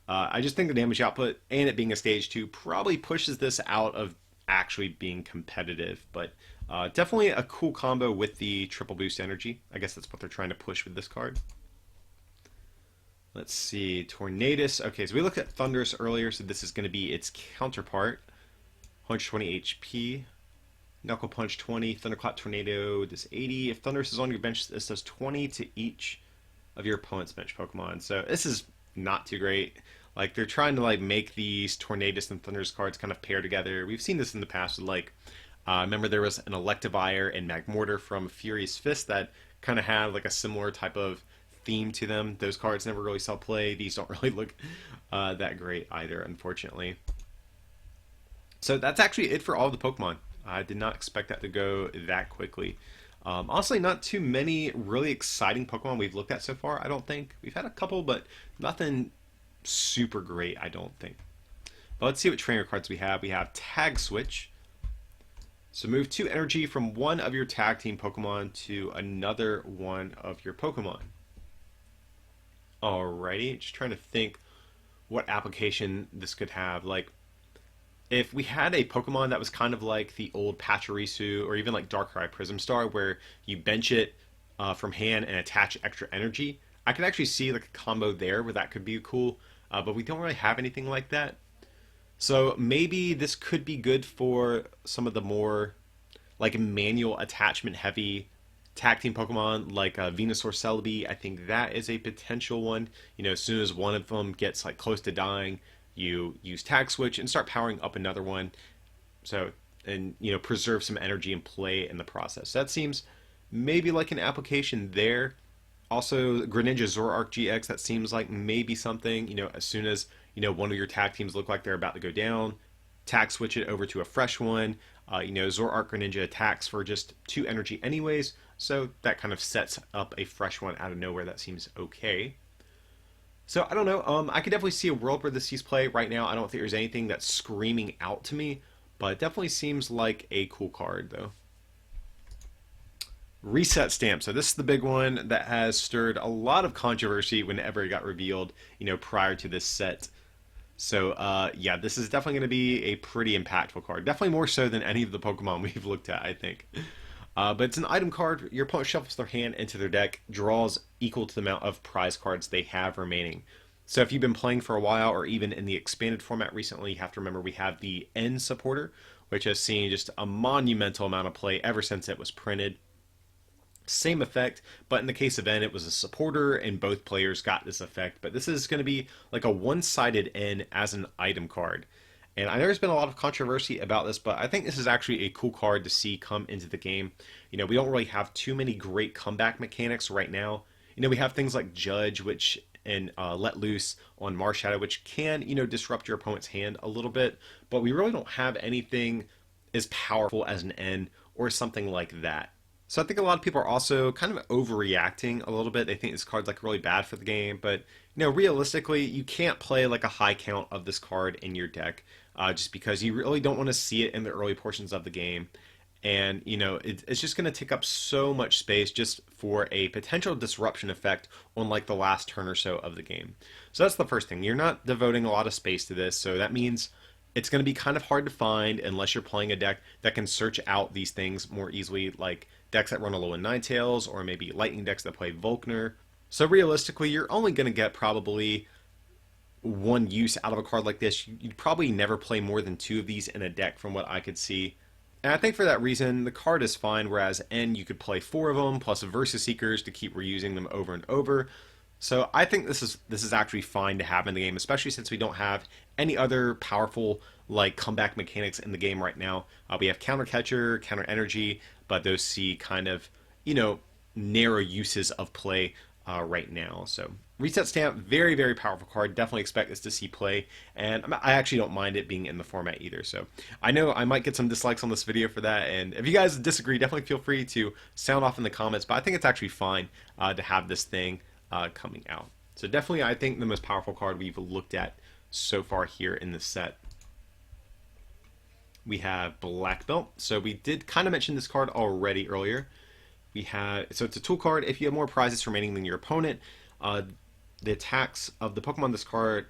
S1: I just think the damage output and it being a stage 2 probably pushes this out of actually being competitive, but definitely a cool combo with the triple boost energy. I guess that's what they're trying to push with this card. Let's see, Tornadus. Okay, so we looked at Thundurus earlier, so this is going to be its counterpart. 120 HP. Knuckle Punch 20, Thunderclap Tornado does 80. If Thundurus is on your bench, this does 20 to each of your opponent's bench Pokemon. So this is not too great. Like they're trying to like make these Tornadus and Thundurus cards kind of pair together. We've seen this in the past with like, remember there was an Electivire and Magmortar from Furious Fist that kind of had like a similar type of theme to them. Those cards never really saw play. These don't really look that great either, unfortunately. So that's actually it for all the Pokemon. I did not expect that to go that quickly. Honestly, not too many really exciting Pokemon we've looked at so far, I don't think. We've had a couple, but nothing super great, I don't think. But let's see what trainer cards we have. We have Tag Switch. So move 2 energy from one of your tag team Pokemon to another one of your Pokemon. Alrighty, just trying to think what application this could have. Like, if we had a Pokemon that was kind of like the old Pachirisu or even like Darkrai Prism Star, where you bench it from hand and attach extra energy, I could actually see like a combo there where that could be cool. But we don't really have anything like that. So maybe this could be good for some of the more like manual attachment heavy tag team Pokemon like Venusaur Celebi. I think that is a potential one. You know, as soon as one of them gets like close to dying, you use Tag Switch and start powering up another one. So, and you know, preserve some energy and play in the process. So that seems maybe like an application there. Also, Greninja Zoroark GX, that seems like maybe something, you know, as soon as, you know, one of your tag teams look like they're about to go down, tag switch it over to a fresh one. You know, Zoroark Greninja attacks for just 2 energy anyways, so that kind of sets up a fresh one out of nowhere. That seems okay. So, I don't know, I could definitely see a world where this sees play. Right now, I don't think there's anything that's screaming out to me, but it definitely seems like a cool card, though. Reset Stamp. So this is the big one that has stirred a lot of controversy whenever it got revealed, you know, prior to this set. So yeah, this is definitely going to be a pretty impactful card. Definitely more so than any of the Pokemon we've looked at, I think. But it's an item card. Your opponent shuffles their hand into their deck, draws equal to the amount of prize cards they have remaining. So if you've been playing for a while, or even in the expanded format recently, you have to remember we have the N supporter, which has seen just a monumental amount of play ever since it was printed. Same effect, but in the case of N, it was a supporter, and both players got this effect. But this is going to be like a one-sided N as an item card. And I know there's been a lot of controversy about this, but I think this is actually a cool card to see come into the game. You know, we don't really have too many great comeback mechanics right now. You know, we have things like Judge, which and Let Loose on Marshadow, which can, you know, disrupt your opponent's hand a little bit, but we really don't have anything as powerful as an N or something like that. So I think a lot of people are also kind of overreacting a little bit. They think this card's like really bad for the game, but you know, realistically, you can't play like a high count of this card in your deck just because you really don't want to see it in the early portions of the game. And you know, it's just going to take up so much space just for a potential disruption effect on like the last turn or so of the game. So that's the first thing. You're not devoting a lot of space to this, so that means it's going to be kind of hard to find unless you're playing a deck that can search out these things more easily, like decks that run Alolan Ninetales, or maybe Lightning decks that play Volkner. So realistically, you're only going to get probably one use out of a card like this. You'd probably never play more than 2 of these in a deck from what I could see. And I think for that reason, the card is fine, whereas N, you could play 4 of them, plus Versus Seekers to keep reusing them over and over. So I think this is actually fine to have in the game, especially since we don't have any other powerful like comeback mechanics in the game right now. We have Counter Catcher, Counter Energy, but those see kind of, you know, narrow uses of play right now. So Reset Stamp, very, very powerful card. Definitely expect this to see play, and I actually don't mind it being in the format either. So I know I might get some dislikes on this video for that, and if you guys disagree, definitely feel free to sound off in the comments, but I think it's actually fine to have this thing coming out. So definitely, I think the most powerful card we've looked at so far here in this set. We have Black Belt. So we did kind of mention this card already earlier. So it's a tool card. If you have more prizes remaining than your opponent, the attacks of the Pokemon this card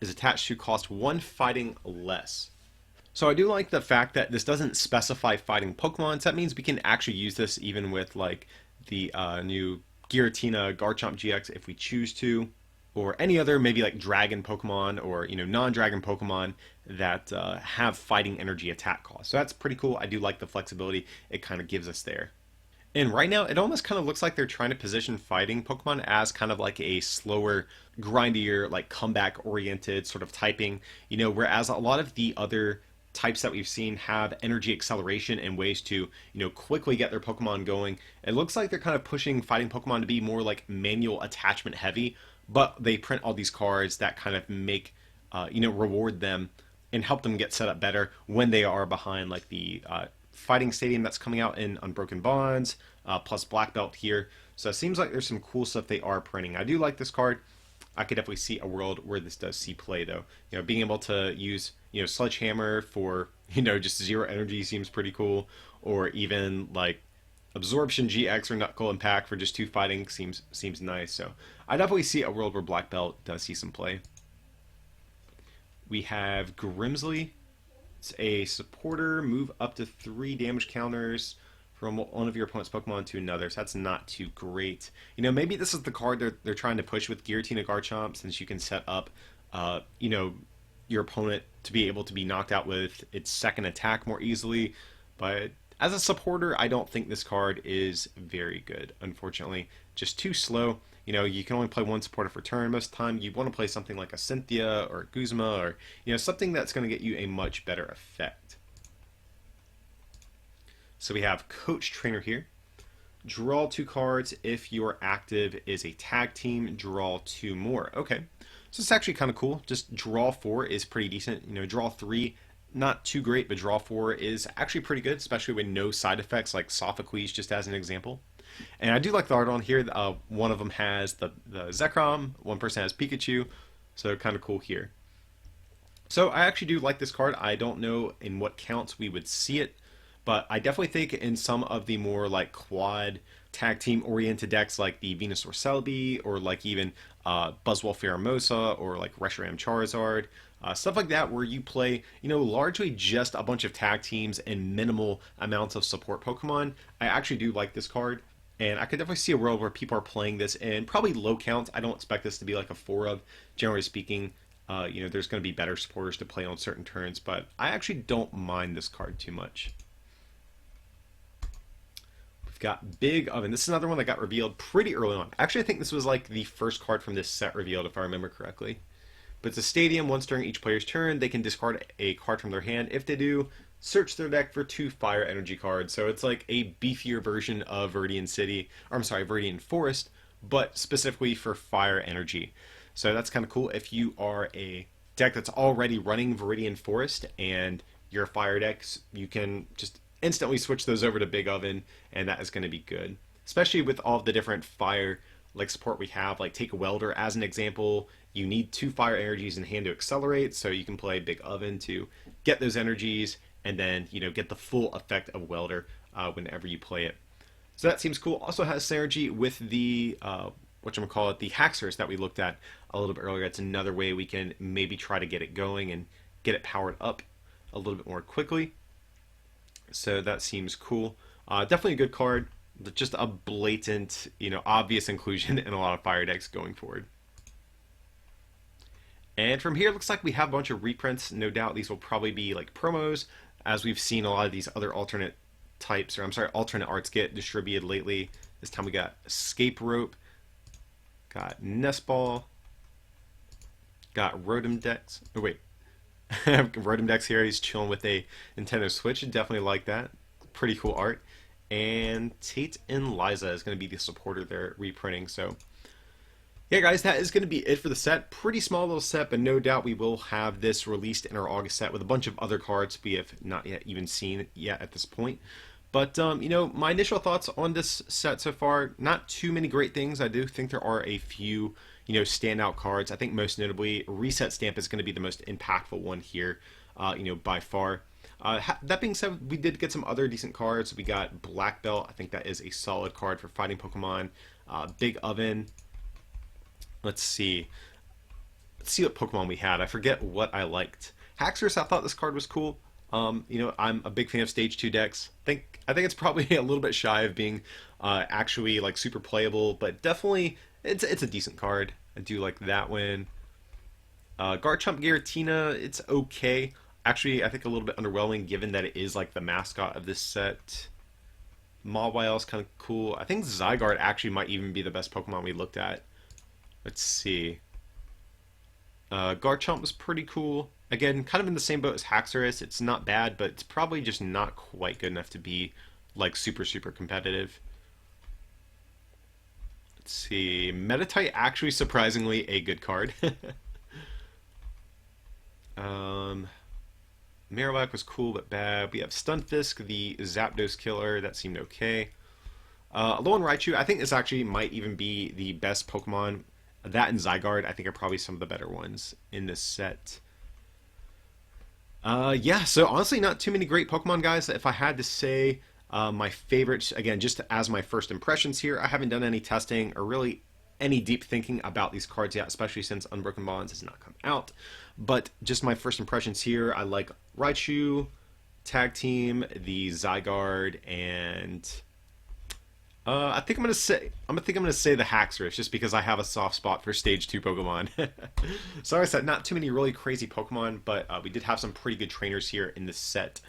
S1: is attached to cost 1 fighting less. So I do like the fact that this doesn't specify fighting Pokemon. So that means we can actually use this even with like the new Giratina Garchomp GX if we choose to, or any other maybe like dragon Pokemon or, you know, non-dragon Pokemon that have fighting energy attack costs. So that's pretty cool. I do like the flexibility it kind of gives us there. And right now, it almost kind of looks like they're trying to position fighting Pokemon as kind of like a slower, grindier, like comeback-oriented sort of typing, you know, whereas a lot of the other types that we've seen have energy acceleration and ways to, you know, quickly get their Pokemon going. It looks like they're kind of pushing fighting Pokemon to be more like manual attachment heavy, but they print all these cards that kind of make, you know, reward them and help them get set up better when they are behind like the Fighting Stadium that's coming out in Unbroken Bonds, plus Black Belt here. So it seems like there's some cool stuff they are printing. I do like this card. I could definitely see a world where this does see play, though. Being able to use, Sledgehammer for, just 0 energy seems pretty cool. Or even, like, Absorption GX or Nutcracker Impact for just 2 fighting seems nice. So I definitely see a world where Black Belt does see some play. We have Grimsley. It's a supporter. Move up to 3 damage counters from one of your opponent's Pokemon to another, so that's not too great. Maybe this is the card they're trying to push with Giratina Garchomp, since you can set up, your opponent to be able to be knocked out with its second attack more easily. But as a supporter, I don't think this card is very good, unfortunately. Just too slow. You can only play 1 supporter per turn most of the time. You want to play something like a Cynthia or a Guzma, or something that's going to get you a much better effect. So we have Coach Trainer here. Draw 2 cards. If your active is a tag team, draw 2 more. Okay, so it's actually kind of cool. Just draw 4 is pretty decent. Draw 3, not too great, but draw 4 is actually pretty good, especially with no side effects like Sophocles, just as an example. And I do like the art on here. One of them has the Zekrom, one person has Pikachu, so kind of cool here. So I actually do like this card. I don't know in what counts we would see it, but I definitely think in some of the more like quad tag team oriented decks like the Venusaur Celebi, or like even Buzzwole Pheromosa, or like Reshiram Charizard, stuff like that, where you play, largely just a bunch of tag teams and minimal amounts of support Pokemon. I actually do like this card. And I could definitely see a world where people are playing this in probably low counts. I don't expect this to be like a 4 of. Generally speaking, there's going to be better supporters to play on certain turns, but I actually don't mind this card too much. We've got Big Oven. This is another one that got revealed pretty early on. Actually, I think this was like the first card from this set revealed, if I remember correctly. But it's a stadium. Once during each player's turn, they can discard a card from their hand. If they do, search their deck for 2 fire energy cards. So it's like a beefier version of Viridian City, or I'm sorry, Viridian Forest, but specifically for fire energy. So that's kind of cool. If you are a deck that's already running Viridian Forest and your fire decks, you can just instantly switch those over to Big Oven, and that is going to be good. Especially with all the different fire like support we have, like take a Welder as an example. You need 2 fire energies in hand to accelerate, so you can play Big Oven to get those energies, and then get the full effect of Welder whenever you play it. So that seems cool. Also has synergy with the the Haxorus that we looked at a little bit earlier. It's another way we can maybe try to get it going and get it powered up a little bit more quickly. So that seems cool. Definitely a good card, but just a blatant, obvious inclusion in a lot of fire decks going forward. And from here, it looks like we have a bunch of reprints. No doubt these will probably be like promos, as we've seen a lot of these other alternate arts get distributed lately. This time we got Escape Rope, got Nest Ball, got Rotom Dex. Oh wait, Rotom Dex here. He's chilling with a Nintendo Switch. Definitely like that. Pretty cool art. And Tate and Liza is going to be the supporter they're reprinting. So yeah, guys, that is going to be it for the set. Pretty small little set, but no doubt we will have this released in our August set with a bunch of other cards we have not yet even seen yet at this point. But, my initial thoughts on this set so far, not too many great things. I do think there are a few, standout cards. I think most notably, Reset Stamp is going to be the most impactful one here, by far. That being said, we did get some other decent cards. We got Black Belt. I think that is a solid card for fighting Pokemon. Big Oven. Let's see what Pokemon we had. I forget what I liked. Haxorus, I thought this card was cool. I'm a big fan of Stage 2 decks. I think it's probably a little bit shy of being actually like super playable, but definitely it's a decent card. I do like that one. Garchomp Giratina, it's okay. Actually, I think a little bit underwhelming given that it is like the mascot of this set. Mawile is kind of cool. I think Zygarde actually might even be the best Pokemon we looked at. Let's see. Garchomp was pretty cool. Again, kind of in the same boat as Haxorus. It's not bad, but it's probably just not quite good enough to be like super, super competitive. Let's see. Meditite, actually surprisingly a good card. Marowak was cool but bad. We have Stunfisk, the Zapdos killer. That seemed okay. Alolan Raichu, I think this actually might even be the best Pokemon. That and Zygarde, I think, are probably some of the better ones in this set. Yeah, so honestly, not too many great Pokemon, guys. If I had to say my favorites, again, just as my first impressions here, I haven't done any testing or really any deep thinking about these cards yet, especially since Unbroken Bonds has not come out. But just my first impressions here, I like Raichu, Tag Team, the Zygarde, and I think I'm gonna say the Haxorus, just because I have a soft spot for Stage 2 Pokemon. So like I said, not too many really crazy Pokemon, but we did have some pretty good trainers here in this set.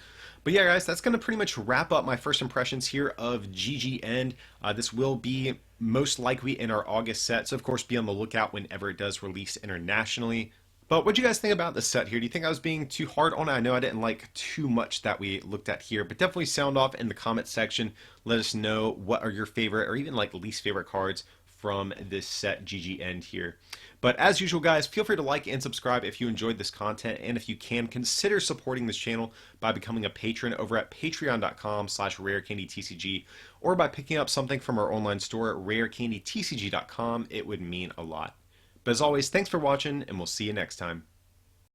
S1: But yeah, guys, that's going to pretty much wrap up my first impressions here of GGN. This will be most likely in our August set, so of course be on the lookout whenever it does release internationally. But what do you guys think about this set here? Do you think I was being too hard on it? I know I didn't like too much that we looked at here, but definitely sound off in the comment section. Let us know what are your favorite or even like least favorite cards from this set GGN here. But as usual, guys, feel free to like and subscribe if you enjoyed this content, and if you can, consider supporting this channel by becoming a patron over at patreon.com/rarecandytcg, or by picking up something from our online store at rarecandytcg.com. It would mean a lot. But as always, thanks for watching, and we'll see you next time.